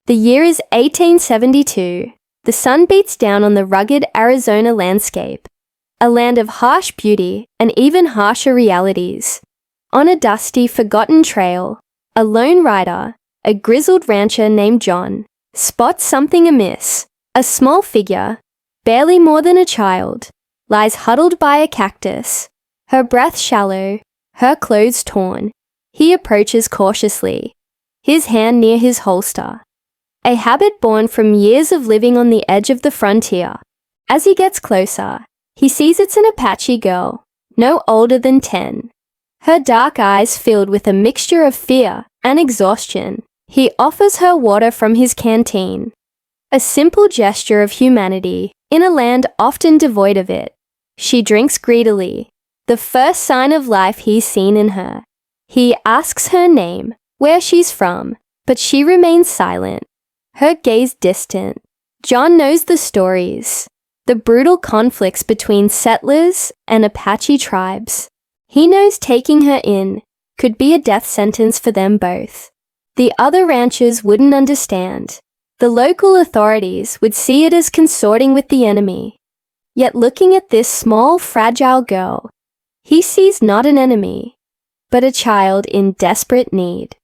The year is 1872. The sun beats down on the rugged Arizona landscape, a land of harsh beauty and even harsher realities. On a dusty, forgotten trail, a lone rider, a grizzled rancher named John, spots something amiss. A small figure, barely more than a child, lies huddled by a cactus, her breath shallow, her clothes torn. He approaches cautiously, his hand near his holster, a habit born from years of living on the edge of the frontier. As he gets closer, he sees it's an Apache girl, no older than 10. Her dark eyes filled with a mixture of fear and exhaustion. He offers her water from his canteen, a simple gesture of humanity in a land often devoid of it. She drinks greedily, the first sign of life he's seen in her. He asks her name, where she's from, but she remains silent, her gaze distant. John knows the stories, the brutal conflicts between settlers and Apache tribes. He knows taking her in could be a death sentence for them both. The other ranchers wouldn't understand. The local authorities would see it as consorting with the enemy. Yet looking at this small, fragile girl, he sees not an enemy, but a child in desperate need.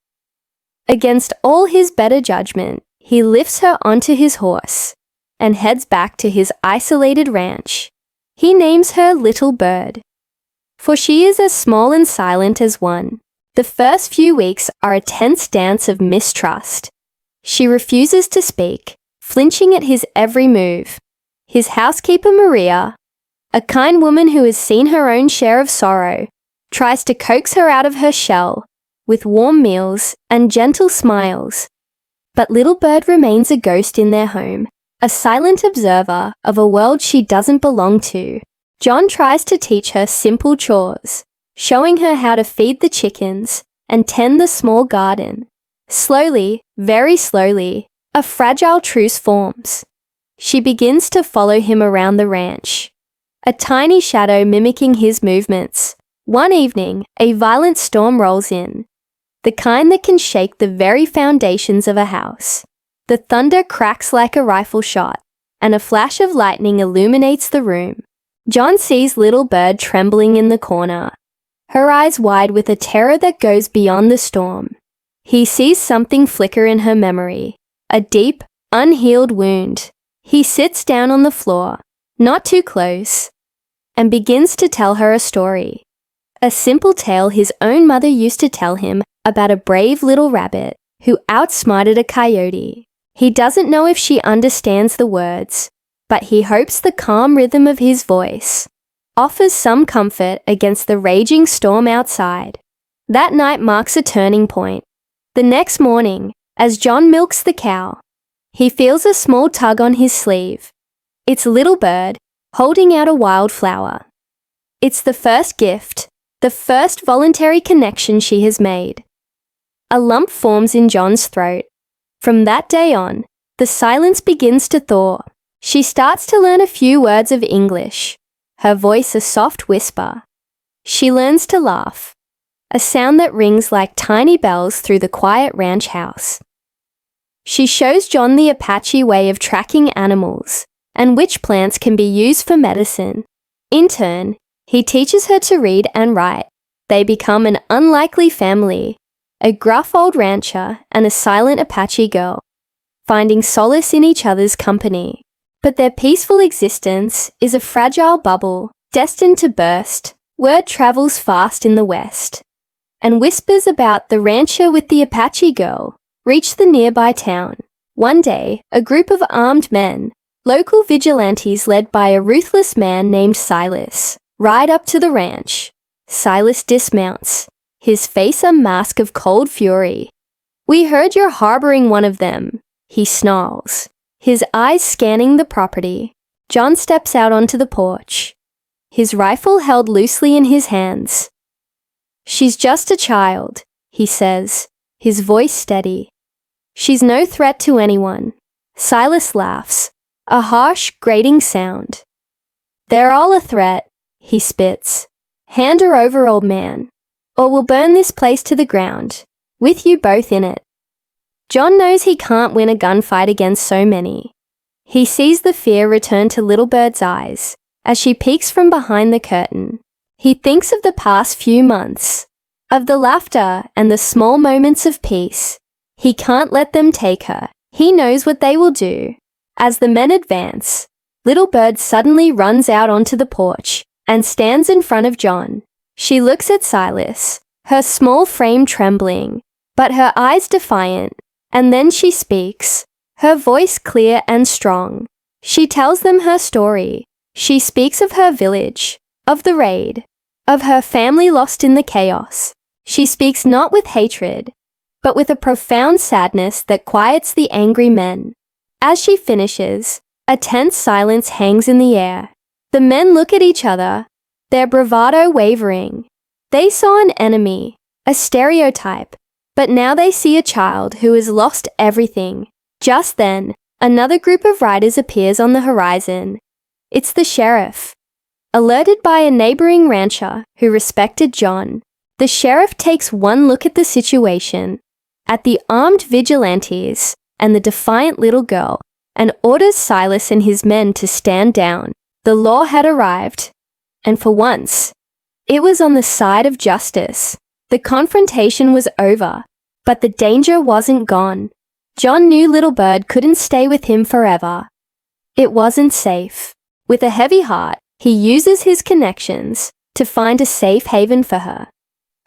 Against all his better judgment, he lifts her onto his horse and heads back to his isolated ranch. He names her Little Bird, for she is as small and silent as one. The first few weeks are a tense dance of mistrust. She refuses to speak, flinching at his every move. His housekeeper Maria, a kind woman who has seen her own share of sorrow, tries to coax her out of her shell with warm meals and gentle smiles. But Little Bird remains a ghost in their home, a silent observer of a world she doesn't belong to. John tries to teach her simple chores, showing her how to feed the chickens and tend the small garden. Slowly, very slowly, a fragile truce forms. She begins to follow him around the ranch, a tiny shadow mimicking his movements. One evening, a violent storm rolls in, the kind that can shake the very foundations of a house. The thunder cracks like a rifle shot, and a flash of lightning illuminates the room. John sees Little Bird trembling in the corner, her eyes wide with a terror that goes beyond the storm. He sees something flicker in her memory, a deep, unhealed wound. He sits down on the floor, not too close, and begins to tell her a story. A simple tale his own mother used to tell him about a brave little rabbit who outsmarted a coyote. He doesn't know if she understands the words, but he hopes the calm rhythm of his voice offers some comfort against the raging storm outside. That night marks a turning point. The next morning, as John milks the cow, he feels a small tug on his sleeve. It's Little Bird, holding out a wildflower. It's the first gift, the first voluntary connection she has made. A lump forms in John's throat. From that day on, the silence begins to thaw. She starts to learn a few words of English, her voice a soft whisper. She learns to laugh, a sound that rings like tiny bells through the quiet ranch house. She shows John the Apache way of tracking animals and which plants can be used for medicine. In turn, he teaches her to read and write. They become an unlikely family, a gruff old rancher and a silent Apache girl, finding solace in each other's company. But their peaceful existence is a fragile bubble destined to burst. Word travels fast in the West, and whispers about the rancher with the Apache girl reach the nearby town. One day, a group of armed men, local vigilantes led by a ruthless man named Silas, ride up to the ranch. Silas dismounts, his face a mask of cold fury. "We heard you're harboring one of them," he snarls, his eyes scanning the property. John steps out onto the porch, his rifle held loosely in his hands. "She's just a child," he says, his voice steady. "She's no threat to anyone." Silas laughs, a harsh, grating sound. "They're all a threat," he spits. "Hand her over, old man, or we'll burn this place to the ground, with you both in it." John knows he can't win a gunfight against so many. He sees the fear return to Little Bird's eyes as she peeks from behind the curtain. He thinks of the past few months, of the laughter and the small moments of peace. He can't let them take her. He knows what they will do. As the men advance, Little Bird suddenly runs out onto the porch and stands in front of John. She looks at Silas, her small frame trembling, but her eyes defiant, and then she speaks, her voice clear and strong. She tells them her story. She speaks of her village, of the raid, of her family lost in the chaos. She speaks not with hatred, but with a profound sadness that quiets the angry men. As she finishes, a tense silence hangs in the air. The men look at each other, their bravado wavering. They saw an enemy, a stereotype, but now they see a child who has lost everything. Just then, another group of riders appears on the horizon. It's the sheriff. Alerted by a neighboring rancher who respected John, the sheriff takes one look at the situation, at the armed vigilantes and the defiant little girl, and orders Silas and his men to stand down. The law had arrived, and for once, it was on the side of justice. The confrontation was over, but the danger wasn't gone. John knew Little Bird couldn't stay with him forever. It wasn't safe. With a heavy heart, he uses his connections to find a safe haven for her.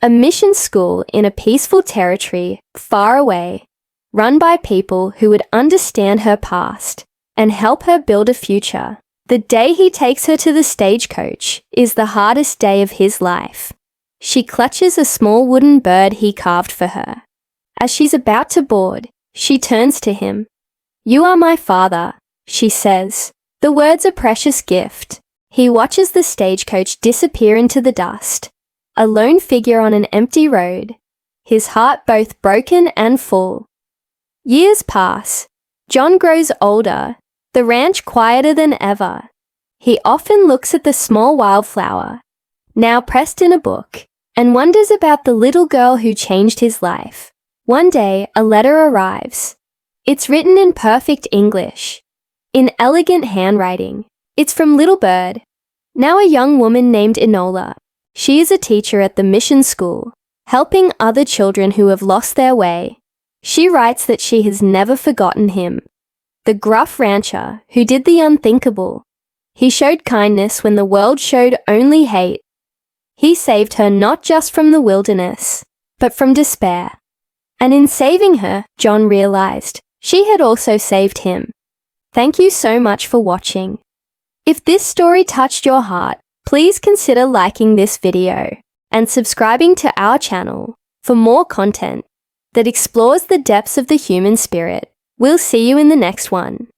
A mission school in a peaceful territory far away, run by people who would understand her past and help her build a future. The day he takes her to the stagecoach is the hardest day of his life. She clutches a small wooden bird he carved for her. As she's about to board, she turns to him. "You are my father," she says. The words a precious gift. He watches the stagecoach disappear into the dust, a lone figure on an empty road, his heart both broken and full. Years pass. John grows older, the ranch quieter than ever. He often looks at the small wildflower, now pressed in a book, and wonders about the little girl who changed his life. One day, a letter arrives. It's written in perfect English, in elegant handwriting. It's from Little Bird, now a young woman named Enola. She is a teacher at the mission school, helping other children who have lost their way. She writes that she has never forgotten him, the gruff rancher who did the unthinkable. He showed kindness when the world showed only hate. He saved her not just from the wilderness, but from despair. And in saving her, John realized she had also saved him. Thank you so much for watching. If this story touched your heart, please consider liking this video and subscribing to our channel for more content that explores the depths of the human spirit. We'll see you in the next one.